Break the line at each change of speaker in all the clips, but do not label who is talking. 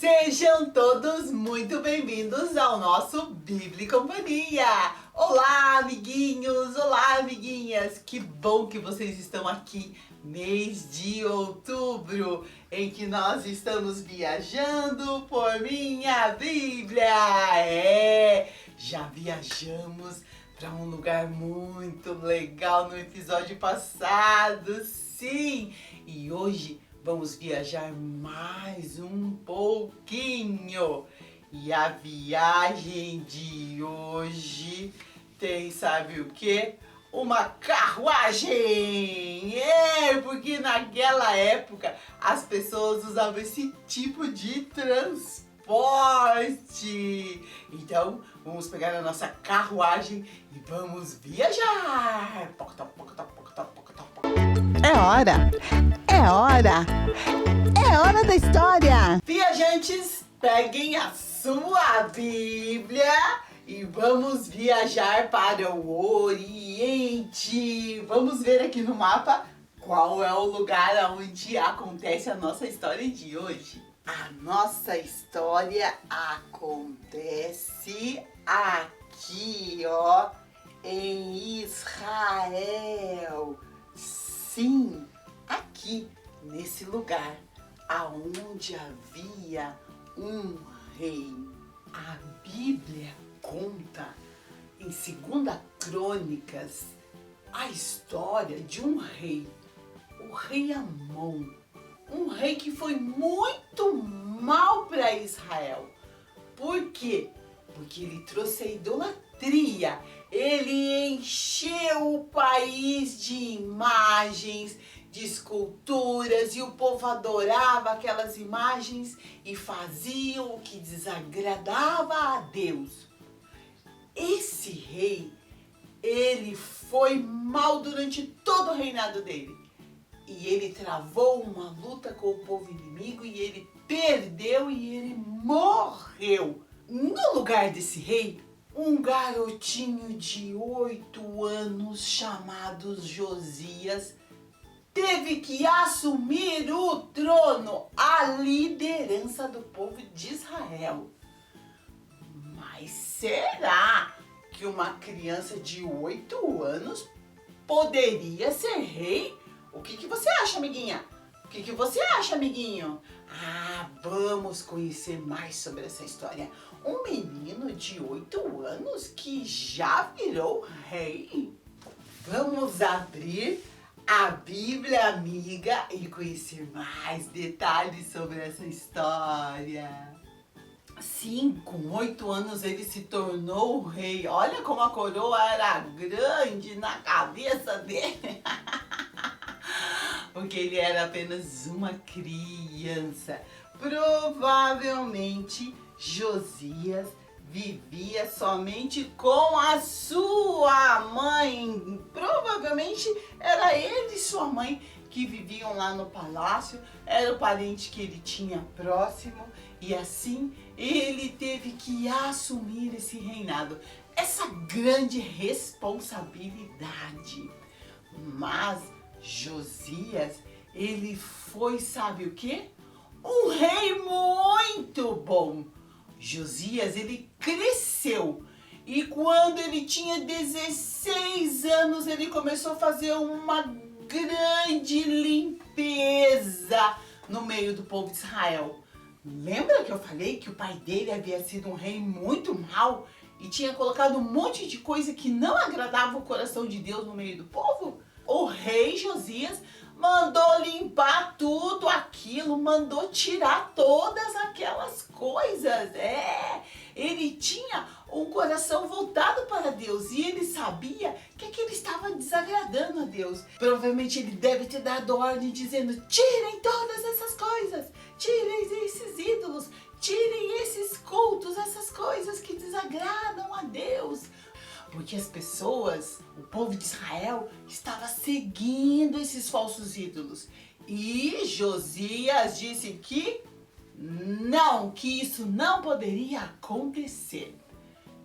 Sejam todos muito bem-vindos ao nosso Bíblia e Companhia! Olá, amiguinhos! Olá, amiguinhas! Que bom que vocês estão aqui, mês de outubro, em que nós estamos viajando por minha Bíblia! Já viajamos para um lugar muito legal no episódio passado, sim! E hoje vamos viajar mais um pouquinho. E a viagem de hoje tem, sabe o que? Uma carruagem! Porque naquela época as pessoas usavam esse tipo de transporte. Então, vamos pegar a nossa carruagem e vamos viajar!
É hora! É hora! É hora da história!
Viajantes, peguem a sua Bíblia e vamos viajar para o Oriente. Vamos ver aqui no mapa qual é o lugar onde acontece a nossa história de hoje. A nossa história acontece aqui, ó, em Israel. Sim, aqui, nesse lugar, aonde havia um rei. A Bíblia conta em 2 Crônicas a história de um rei, o rei Amon. Um rei que foi muito mal para Israel. Por quê? Porque ele trouxe a idolatria. Ele encheu o país de imagens, de esculturas, e o povo adorava aquelas imagens e faziam o que desagradava a Deus. Esse rei, ele foi mal durante todo o reinado dele. E ele travou uma luta com o povo inimigo e ele perdeu e ele morreu. No lugar desse rei, um garotinho de 8 anos chamado Josias teve que assumir o trono, a liderança do povo de Israel. Mas será que uma criança de 8 anos poderia ser rei? O que você acha, amiguinha? O que você acha, amiguinho? Vamos conhecer mais sobre essa história. Um menino de 8 anos que já virou rei. Vamos abrir a Bíblia, amiga, e conhecer mais detalhes sobre essa história. Sim, com 8 anos ele se tornou rei. Olha como a coroa era grande na cabeça dele. Porque ele era apenas uma criança. Provavelmente Josias vivia somente com a sua mãe. Provavelmente era ele e sua mãe que viviam lá no palácio. Era o parente que ele tinha próximo. E assim ele teve que assumir esse reinado. Essa grande responsabilidade. Mas Josias, ele foi, sabe o quê? Um rei muito bom. Josias, ele cresceu e quando ele tinha 16 anos, ele começou a fazer uma grande limpeza no meio do povo de Israel. Lembra que eu falei que o pai dele havia sido um rei muito mau e tinha colocado um monte de coisa que não agradava o coração de Deus no meio do povo? O rei Josias mandou limpar tudo aquilo, mandou tirar todas aquelas coisas. Ele tinha um coração voltado para Deus e ele sabia que aquilo estava desagradando a Deus. Provavelmente ele deve ter dado ordem dizendo: tirem todas essas coisas, tirem esses ídolos, tirem esses cultos, essas coisas que desagradam a Deus. Porque as pessoas, o povo de Israel, estava seguindo esses falsos ídolos. E Josias disse que não, que isso não poderia acontecer.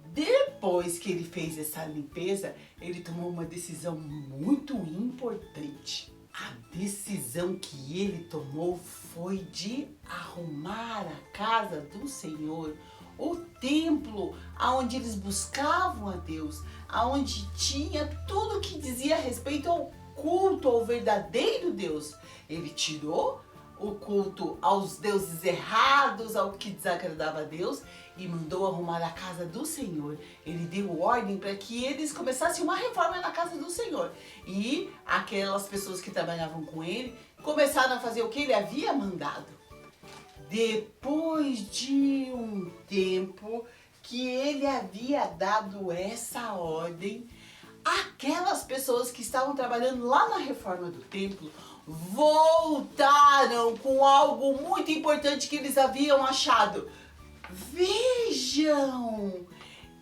Depois que ele fez essa limpeza, ele tomou uma decisão muito importante. A decisão que ele tomou foi de arrumar a casa do Senhor, o templo aonde eles buscavam a Deus, aonde tinha tudo que dizia a respeito ao culto ao verdadeiro Deus. Ele tirou o culto aos deuses errados, ao que desagradava a Deus, e mandou arrumar a casa do Senhor. Ele deu ordem para que eles começassem uma reforma na casa do Senhor. E aquelas pessoas que trabalhavam com ele começaram a fazer o que ele havia mandado. Depois de um tempo que ele havia dado essa ordem, aquelas pessoas que estavam trabalhando lá na reforma do templo voltaram com algo muito importante que eles haviam achado. Vejam,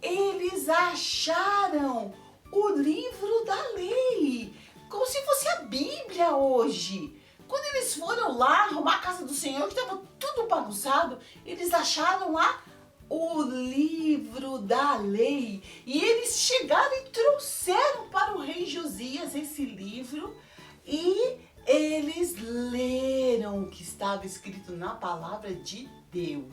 eles acharam o livro da lei, como se fosse a Bíblia hoje. Quando eles foram lá arrumar a casa do Senhor, que estava tudo bagunçado, eles acharam lá o livro da lei. E eles chegaram e trouxeram para o rei Josias esse livro e eles leram o que estava escrito na palavra de Deus.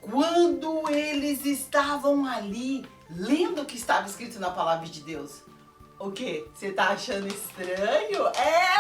Quando eles estavam ali lendo o que estava escrito na palavra de Deus, o que? Você tá achando estranho?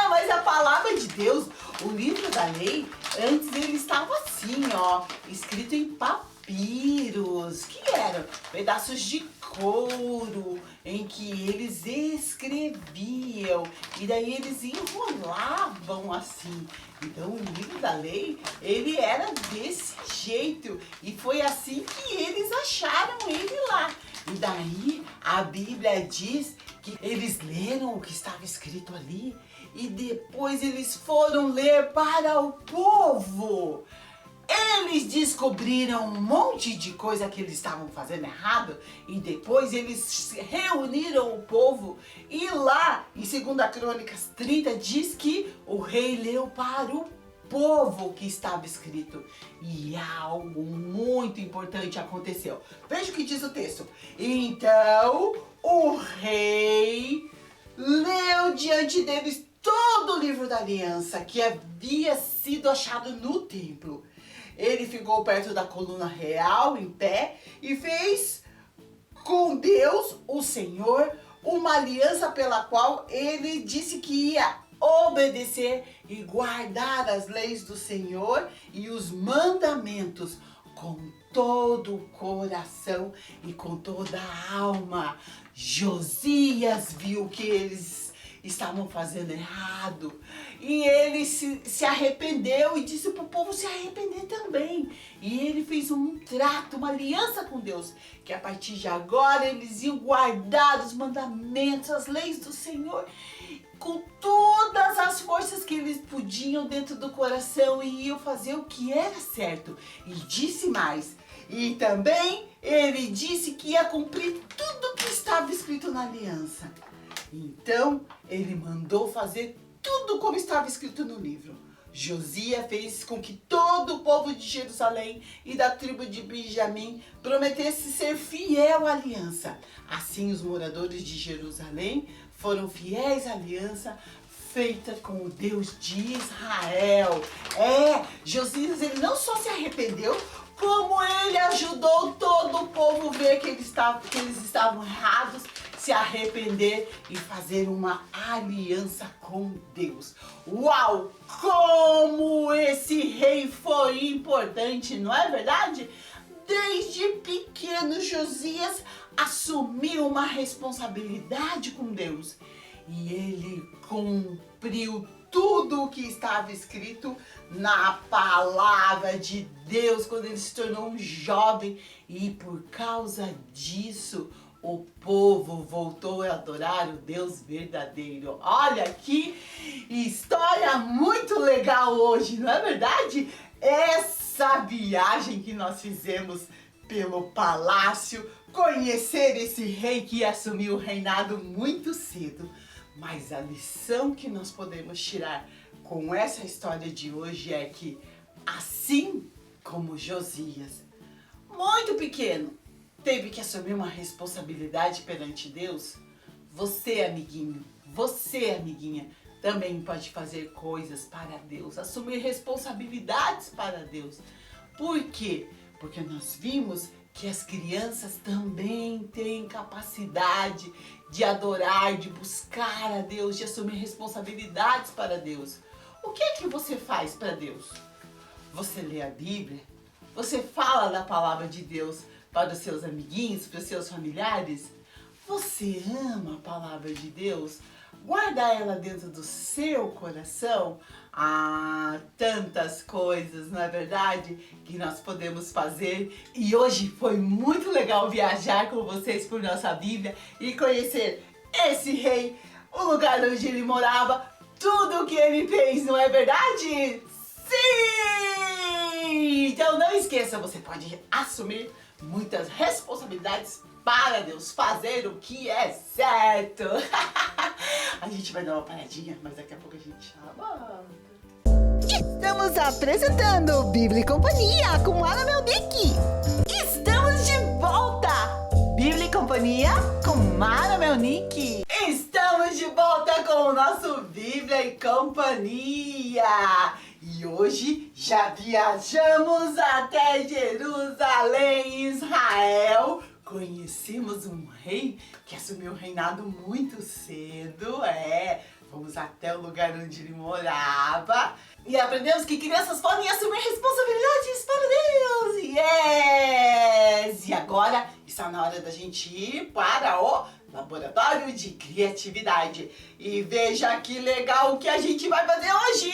Mas a palavra de Deus, o livro da lei, antes ele estava assim, ó, escrito em papiros, que eram pedaços de couro em que eles escreviam e daí eles enrolavam assim. Então o livro da lei, ele era desse jeito e foi assim que eles acharam ele lá. E daí a Bíblia diz que eles leram o que estava escrito ali e depois eles foram ler para o povo. Eles descobriram um monte de coisa que eles estavam fazendo errado e depois eles reuniram o povo e lá em 2 Crônicas 30 diz que o rei leu para o povo o que estava escrito e algo muito importante aconteceu. Veja o que diz o texto. Então o rei leu diante deles todo o livro da aliança que havia sido achado no templo. Ele ficou perto da coluna real, em pé, e fez com Deus, o Senhor, uma aliança pela qual ele disse que ia obedecer e guardar as leis do Senhor e os mandamentos com todo o coração e com toda a alma. Josias viu que eles estavam fazendo errado e ele se arrependeu e disse para o povo se arrepender também. E ele fez um trato, uma aliança com Deus, que a partir de agora eles iam guardar os mandamentos, as leis do Senhor com todas as forças que eles podiam dentro do coração e iam fazer o que era certo. E disse mais, e também ele disse que ia cumprir tudo que estava escrito na aliança. Então, ele mandou fazer tudo como estava escrito no livro. Josias fez com que todo o povo de Jerusalém e da tribo de Benjamim prometesse ser fiel à aliança. Assim, os moradores de Jerusalém foram fiéis à aliança feita com o Deus de Israel. Josias, ele não só se arrependeu, como ele ajudou todo o povo a ver que eles estavam errados, se arrepender e fazer uma aliança com Deus. Uau! Como esse rei foi importante, não é verdade? Desde pequeno, Josias assumiu uma responsabilidade com Deus e ele cumpriu tudo o que estava escrito na palavra de Deus quando ele se tornou um jovem, e por causa disso o povo voltou a adorar o Deus verdadeiro. Olha que história muito legal hoje, não é verdade? Essa viagem que nós fizemos pelo palácio, conhecer esse rei que assumiu o reinado muito cedo. Mas a lição que nós podemos tirar com essa história de hoje é que, assim como Josias, muito pequeno, teve que assumir uma responsabilidade perante Deus, você, amiguinho, você, amiguinha, também pode fazer coisas para Deus, assumir responsabilidades para Deus. Por quê? Porque nós vimos que as crianças também têm capacidade de adorar, de buscar a Deus, de assumir responsabilidades para Deus. O que é que você faz para Deus? Você lê a Bíblia? Você fala da palavra de Deus para os seus amiguinhos, para os seus familiares? Você ama a palavra de Deus? Guarda ela dentro do seu coração? Ah, tantas coisas, não é verdade? Que nós podemos fazer. E hoje foi muito legal viajar com vocês por nossa Bíblia e conhecer esse rei, o lugar onde ele morava, tudo o que ele fez, não é verdade? Sim! Então não esqueça, você pode assumir muitas responsabilidades para Deus, fazer o que é certo. A gente vai dar uma paradinha, mas daqui a pouco a gente já volta.
Estamos apresentando Bíblia e Companhia com Ana Melnick. Estamos de volta! Bíblia e Companhia com Mara Melnick.
Estamos de volta com o nosso Bíblia e Companhia. E hoje já viajamos até Jerusalém, Israel. Conhecemos um rei que assumiu o reinado muito cedo, Vamos até o lugar onde ele morava e aprendemos que crianças podem assumir responsabilidades para Deus. Yes! E agora está na hora da gente ir para o laboratório de criatividade. E veja que legal o que a gente vai fazer hoje!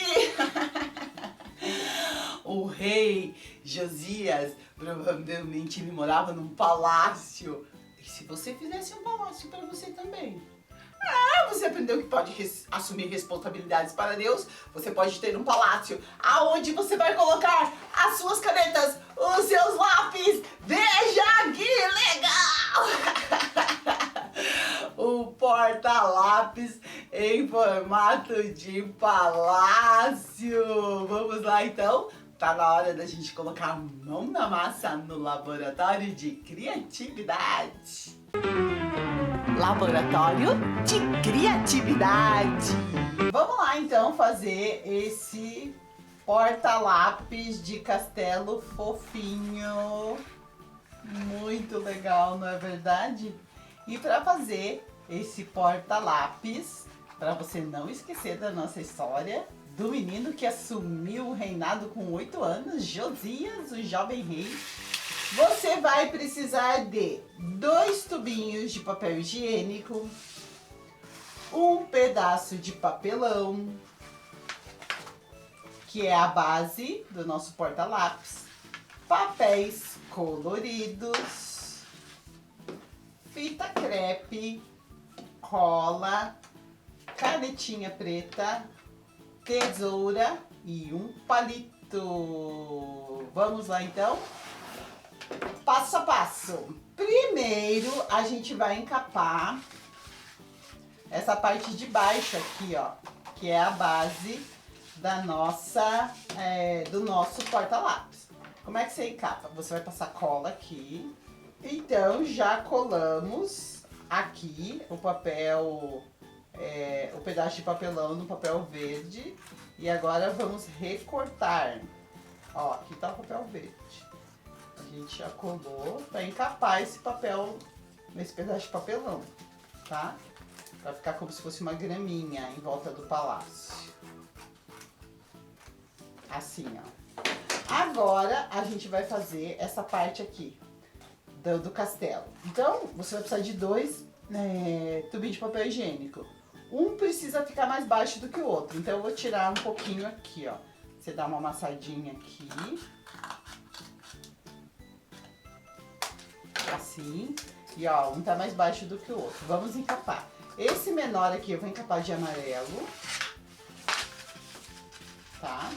O rei Josias, provavelmente ele morava num palácio. E se você fizesse um palácio para você também? Você aprendeu que pode assumir responsabilidades para Deus. Você pode ter um palácio aonde você vai colocar as suas canetas, os seus lápis. Veja que legal! O porta-lápis em formato de palácio. Vamos lá então? Tá na hora da gente colocar a mão na massa no laboratório de criatividade. Laboratório de criatividade. Vamos lá então fazer esse porta-lápis de castelo fofinho. Muito legal, não é verdade? E para fazer esse porta-lápis, para você não esquecer da nossa história, do menino que assumiu o reinado com 8 anos, Josias, o jovem rei, você vai precisar de 2 tubinhos de papel higiênico, um pedaço de papelão, que é a base do nosso porta-lápis, papéis coloridos, fita crepe, cola, canetinha preta, tesoura e um palito. Vamos lá então? Passo a passo. Primeiro a gente vai encapar essa parte de baixo aqui, ó, que é a base da nossa, do nosso porta-lápis. Como é que você encapa? Você vai passar cola aqui. Então já colamos aqui o papel, o pedaço de papelão no papel verde. E agora vamos recortar. Ó, aqui tá o papel verde. A gente já colou para encapar esse papel nesse pedaço de papelão, tá? Para ficar como se fosse uma graminha em volta do palácio. Assim, ó. Agora a gente vai fazer essa parte aqui do castelo. Então, você vai precisar de 2 tubinhos de papel higiênico. Um precisa ficar mais baixo do que o outro. Então, eu vou tirar um pouquinho aqui, ó. Você dá uma amassadinha aqui. Assim. E, ó, um tá mais baixo do que o outro. Vamos encapar. Esse menor aqui eu vou encapar de amarelo. Tá?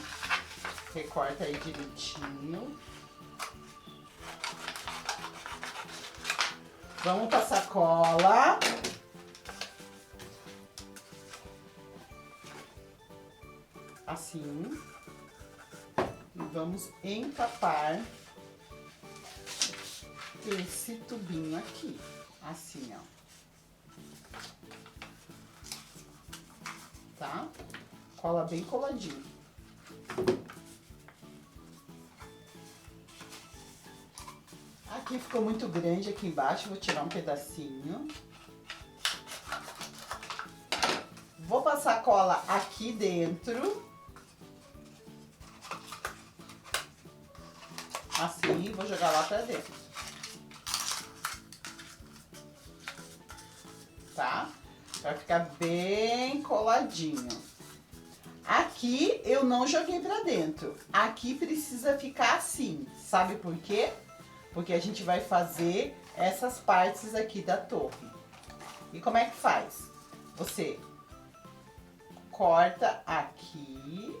Recorta aí direitinho. Vamos passar cola. Assim. E vamos encapar esse tubinho aqui. Assim, ó. tá? Cola bem coladinho. Aqui ficou muito grande aqui embaixo, vou tirar um pedacinho. Vou passar cola aqui dentro. Assim, vou jogar lá pra dentro. Tá? Vai ficar bem coladinho. Aqui eu não joguei pra dentro. Aqui precisa ficar assim. Sabe por quê? Porque a gente vai fazer essas partes aqui da torre. E como é que faz? Você corta aqui,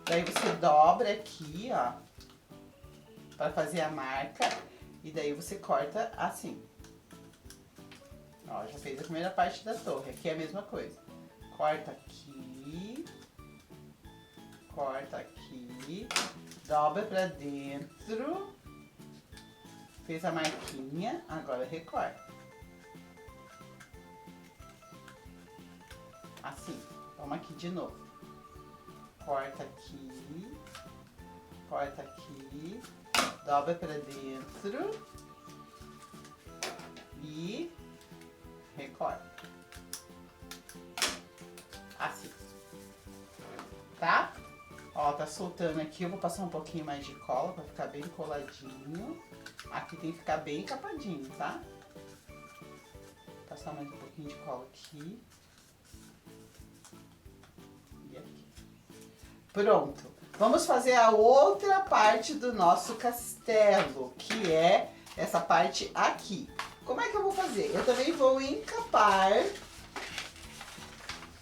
daí você dobra aqui, ó, para fazer a marca, e daí você corta assim. Ó, já fez a primeira parte da torre, aqui é a mesma coisa. Corta aqui, dobra pra dentro, fez a marquinha, agora recorta. Assim, vamos aqui de novo. Corta aqui, dobra pra dentro e recorta. Assim, tá? Ó, tá soltando aqui, eu vou passar um pouquinho mais de cola pra ficar bem coladinho. Aqui tem que ficar bem encapadinho, tá? Vou passar mais um pouquinho de cola aqui. E aqui. Pronto. Vamos fazer a outra parte do nosso castelo, que é essa parte aqui. Como é que eu vou fazer? Eu também vou encapar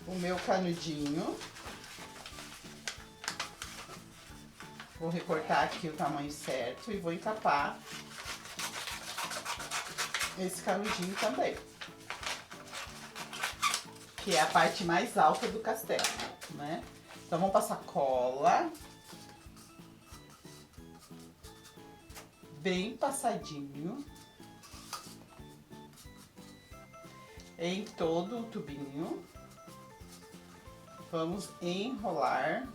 o meu canudinho. Vou recortar aqui o tamanho certo e vou encapar esse canudinho também, que é a parte mais alta do castelo, né? Então vamos passar cola bem passadinho em todo o tubinho. Vamos enrolar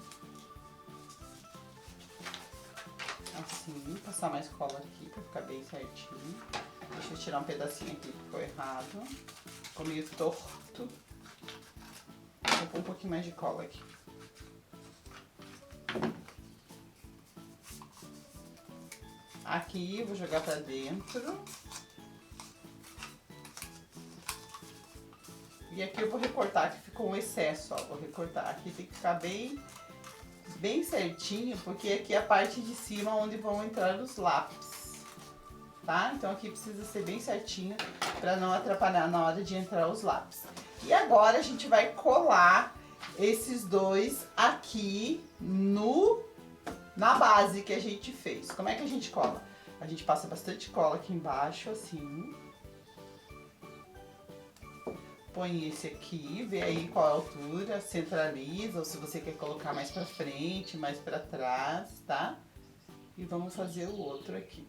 assim, passar mais cola aqui pra ficar bem certinho. Deixa eu tirar um pedacinho aqui que ficou errado, ficou meio torto. Vou pôr um pouquinho mais de cola aqui. Aqui eu vou jogar pra dentro. E aqui eu vou recortar, que ficou um excesso, ó. Vou recortar. Aqui tem que ficar bem certinho, porque aqui é a parte de cima onde vão entrar os lápis, tá? Então aqui precisa ser bem certinho pra não atrapalhar na hora de entrar os lápis. E agora a gente vai colar esses dois aqui na base que a gente fez. Como é que a gente cola? A gente passa bastante cola aqui embaixo, assim. Põe esse aqui, vê aí qual a altura, centraliza, ou se você quer colocar mais pra frente, mais pra trás, tá? E vamos fazer o outro aqui.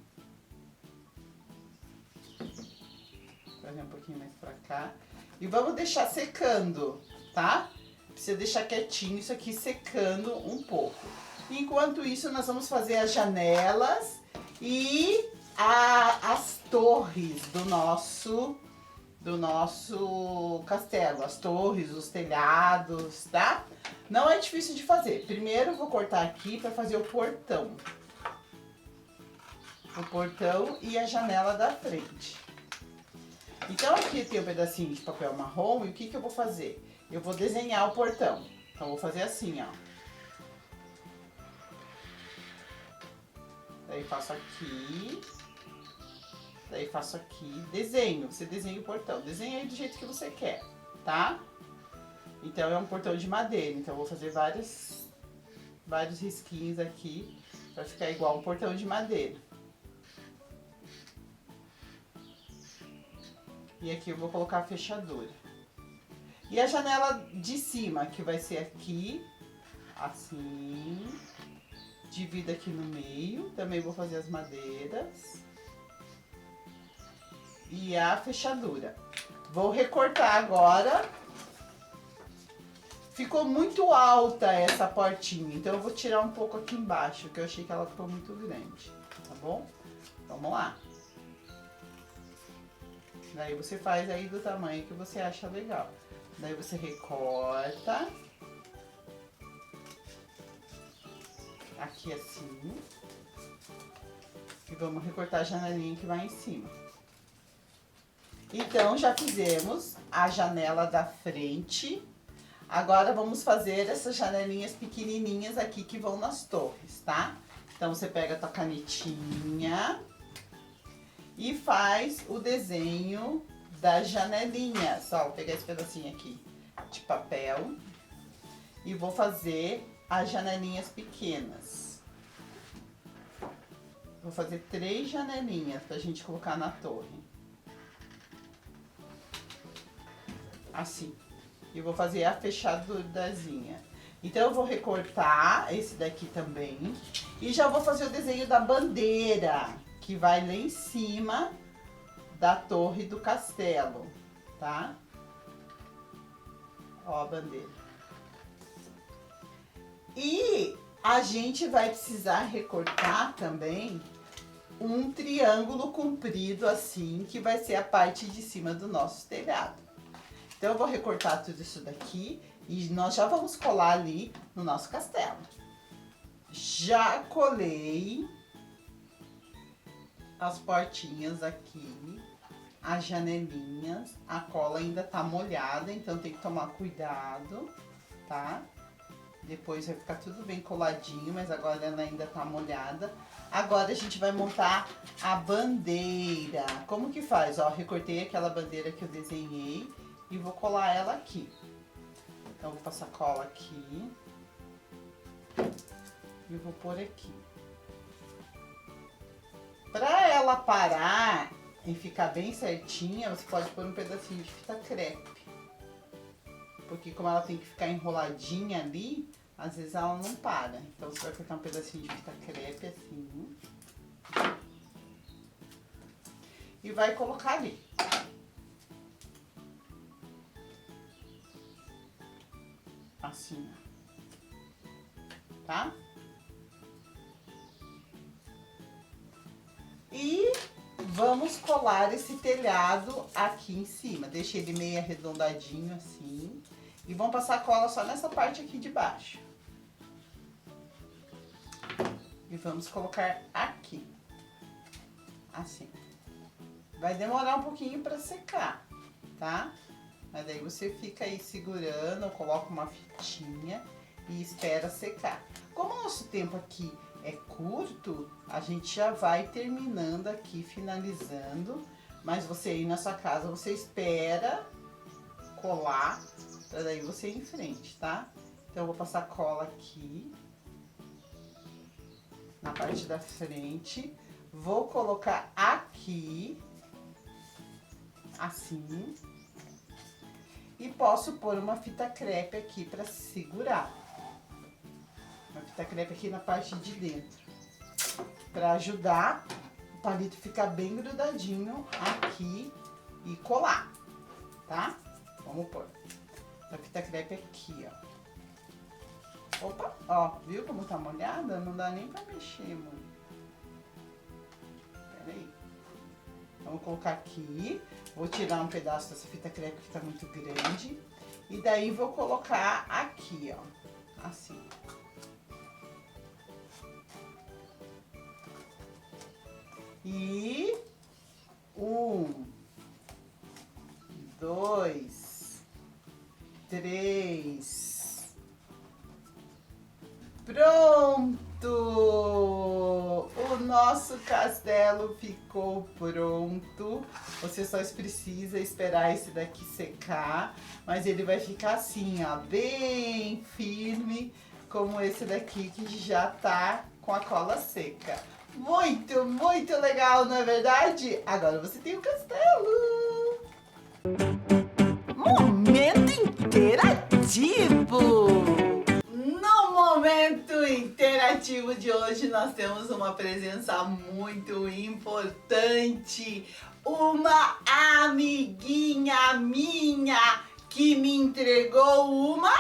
Trazer um pouquinho mais pra cá. E vamos deixar secando, tá? Precisa deixar quietinho isso aqui secando um pouco. Enquanto isso, nós vamos fazer as janelas e as torres do nosso castelo. As torres, os telhados, tá? Não é difícil de fazer. Primeiro eu vou cortar aqui para fazer o portão. O portão e a janela da frente. Então aqui tem um pedacinho de papel marrom e o que eu vou fazer? Eu vou desenhar o portão. Então eu vou fazer assim, ó. Daí faço aqui. Daí faço aqui, desenho. Você desenha o portão. Desenha aí do jeito que você quer, tá? Então é um portão de madeira. Então eu vou fazer vários risquinhos aqui pra ficar igual um portão de madeira. E aqui eu vou colocar a fechadura. E a janela de cima, que vai ser aqui, assim. Divido aqui no meio. Também vou fazer as madeiras. E a fechadura. Vou recortar agora. Ficou muito alta essa portinha, então eu vou tirar um pouco aqui embaixo, que eu achei que ela ficou muito grande, tá bom? Vamos lá. Daí você faz aí do tamanho que você acha legal. Daí você recorta. Aqui assim. E vamos recortar a janelinha que vai em cima. Então, já fizemos a janela da frente. Agora, vamos fazer essas janelinhas pequenininhas aqui que vão nas torres, tá? Então, você pega a tua canetinha e faz o desenho das janelinhas. Ó, vou pegar esse pedacinho aqui de papel e vou fazer as janelinhas pequenas. Vou fazer 3 janelinhas pra gente colocar na torre. Assim. E vou fazer a fechadurazinha. Então, eu vou recortar esse daqui também. E já vou fazer o desenho da bandeira, que vai lá em cima da torre do castelo, tá? Ó a bandeira. E a gente vai precisar recortar também um triângulo comprido assim, que vai ser a parte de cima do nosso telhado. Então, eu vou recortar tudo isso daqui e nós já vamos colar ali no nosso castelo. Já colei as portinhas aqui, as janelinhas. A cola ainda tá molhada, então tem que tomar cuidado, tá? Depois vai ficar tudo bem coladinho, mas agora ela ainda tá molhada. Agora a gente vai montar a bandeira. Como que faz? Ó, recortei aquela bandeira que eu desenhei e vou colar ela aqui. Então, vou passar cola aqui e vou pôr aqui. Pra ela parar e ficar bem certinha, você pode pôr um pedacinho de fita crepe. Porque como ela tem que ficar enroladinha ali, às vezes ela não para. Então, você vai cortar um pedacinho de fita crepe assim. E vai colocar ali. Assim, tá? E vamos colar esse telhado aqui em cima. Deixa ele meio arredondadinho assim. E vamos passar cola só nessa parte aqui de baixo. E vamos colocar aqui. Assim. Vai demorar um pouquinho para secar, tá? Mas daí você fica aí segurando, coloca uma fitinha e espera secar. Como o nosso tempo aqui é curto, a gente já vai terminando aqui, finalizando. Mas você aí na sua casa, você espera colar, pra daí você ir em frente, tá? Então, eu vou passar cola aqui, na parte da frente. Vou colocar aqui, assim. E posso pôr uma fita crepe aqui pra segurar. Uma fita crepe aqui na parte de dentro. Pra ajudar o palito ficar bem grudadinho aqui e colar, tá? Vamos pôr a fita crepe aqui, ó. Opa, ó, viu como tá molhada? Não dá nem pra mexer muito. Pera aí. Vamos colocar aqui. Vou tirar um pedaço dessa fita crepe que tá muito grande. E daí vou colocar aqui, ó. Assim. E 1, 2, 3. Pronto! O nosso castelo ficou pronto. Você só precisa esperar esse daqui secar, mas ele vai ficar assim, ó, bem firme, como esse daqui que já tá com a cola seca. Muito, muito legal, não é verdade? Agora você tem o castelo!
Momento interativo!
No momento interativo de hoje nós temos uma presença muito importante. Uma amiguinha minha que me entregou uma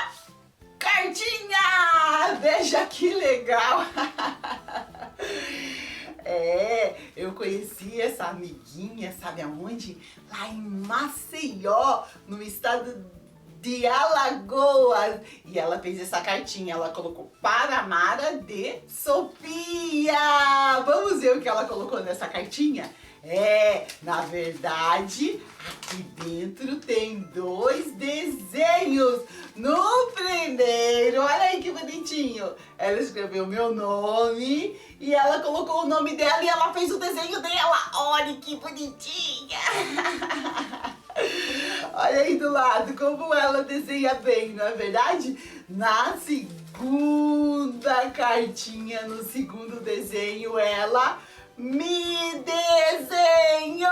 cartinha! Veja que legal! Eu conheci essa amiguinha, sabe aonde? Lá em Maceió, no estado de Alagoas. E ela fez essa cartinha, ela colocou para Mara de Sofia. Vamos ver o que ela colocou nessa cartinha? Na verdade, aqui dentro tem 2 desenhos. No primeiro, olha aí que bonitinho. Ela escreveu meu nome e ela colocou o nome dela e ela fez o desenho dela. Olha que bonitinha. Olha aí do lado como ela desenha bem, não é verdade? Na segunda cartinha, no segundo desenho, ela me desenhou!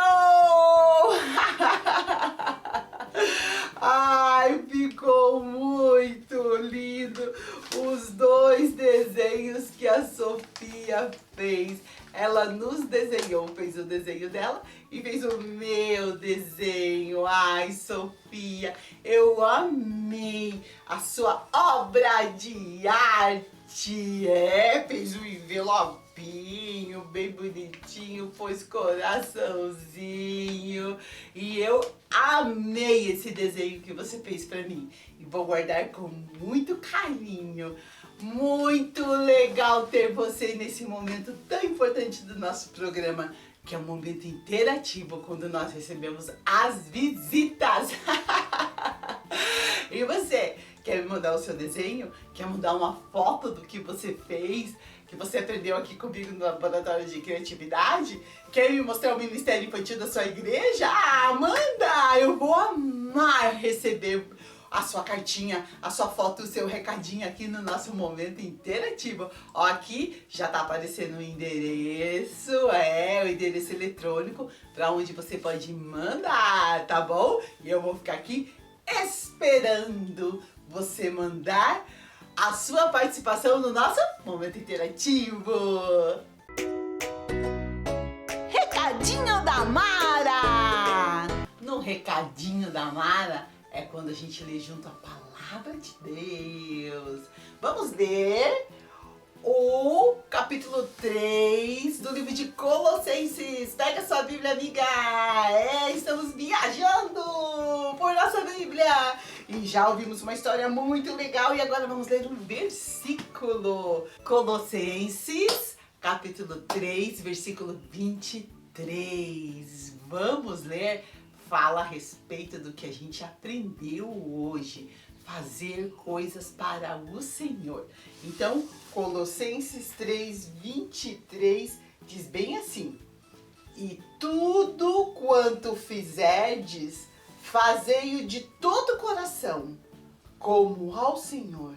Ai, ficou muito lindo os 2 desenhos que a Sofia fez. Ela nos desenhou, fez o desenho dela e fez o meu desenho. Ai, Sofia, eu amei a sua obra de arte. Fez um envelopinho bem bonitinho, pôs coraçãozinho. E eu amei esse desenho que você fez pra mim. E vou guardar com muito carinho. Muito legal ter você nesse momento tão importante do nosso programa, que é um momento interativo quando nós recebemos as visitas. E você, quer me mandar o seu desenho? Quer mandar uma foto do que você fez? Que você aprendeu aqui comigo no Laboratório de Criatividade? Quer me mostrar o Ministério Infantil da sua igreja? Ah, manda! Eu vou amar receber a sua cartinha, a sua foto, o seu recadinho aqui no nosso momento interativo. Ó, aqui já tá aparecendo o endereço, o endereço eletrônico para onde você pode mandar, tá bom? E eu vou ficar aqui esperando você mandar a sua participação no nosso momento interativo.
Recadinho da Mara!
No recadinho da Mara é quando a gente lê junto a palavra de Deus. Vamos ler o capítulo 3 do livro de Colossenses. Pega sua Bíblia, amiga. Estamos viajando por nossa Bíblia. E já ouvimos uma história muito legal e agora vamos ler um versículo. Colossenses, capítulo 3, versículo 23. Vamos ler. Fala a respeito do que a gente aprendeu hoje. Fazer coisas para o Senhor. Então, Colossenses 3, 23 diz bem assim: e tudo quanto fizerdes, fazei-o de todo o coração, como ao Senhor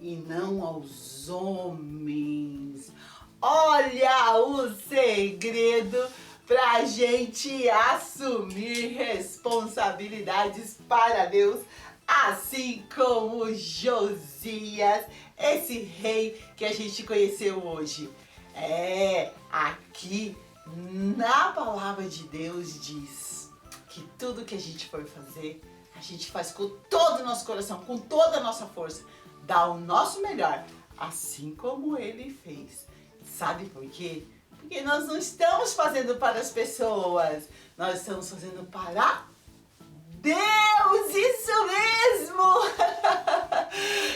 e não aos homens. Olha o segredo pra gente assumir responsabilidades para Deus, assim como Josias, esse rei que a gente conheceu hoje. Aqui na palavra de Deus diz que tudo que a gente for fazer, a gente faz com todo o nosso coração, com toda a nossa força, dá o nosso melhor, assim como ele fez. Sabe por quê? Porque nós não estamos fazendo para as pessoas, nós estamos fazendo para Deus, isso mesmo!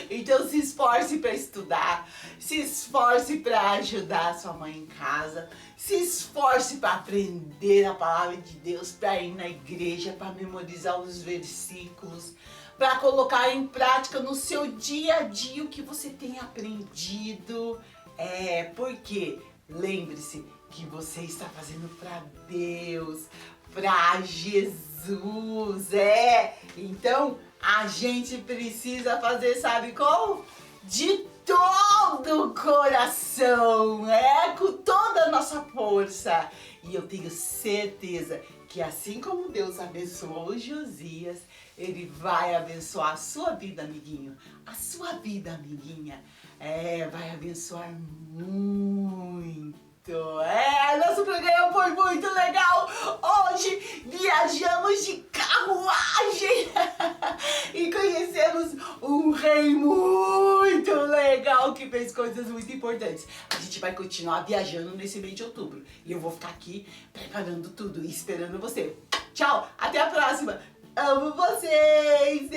Então se esforce para estudar, se esforce para ajudar a sua mãe em casa, se esforce para aprender a palavra de Deus, para ir na igreja, para memorizar os versículos, para colocar em prática no seu dia a dia o que você tem aprendido. Porque lembre-se que você está fazendo para Deus, para Jesus, Então, a gente precisa fazer, sabe como? De todo o coração, com toda a nossa força. E eu tenho certeza que assim como Deus abençoou Josias, Ele vai abençoar a sua vida, amiguinho, a sua vida, amiguinha. Vai abençoar muito. Nosso programa foi muito legal. Hoje viajamos de carruagem e conhecemos um rei muito legal que fez coisas muito importantes. A gente vai continuar viajando nesse mês de outubro e eu vou ficar aqui preparando tudo e esperando você. Tchau, até a próxima. Amo vocês.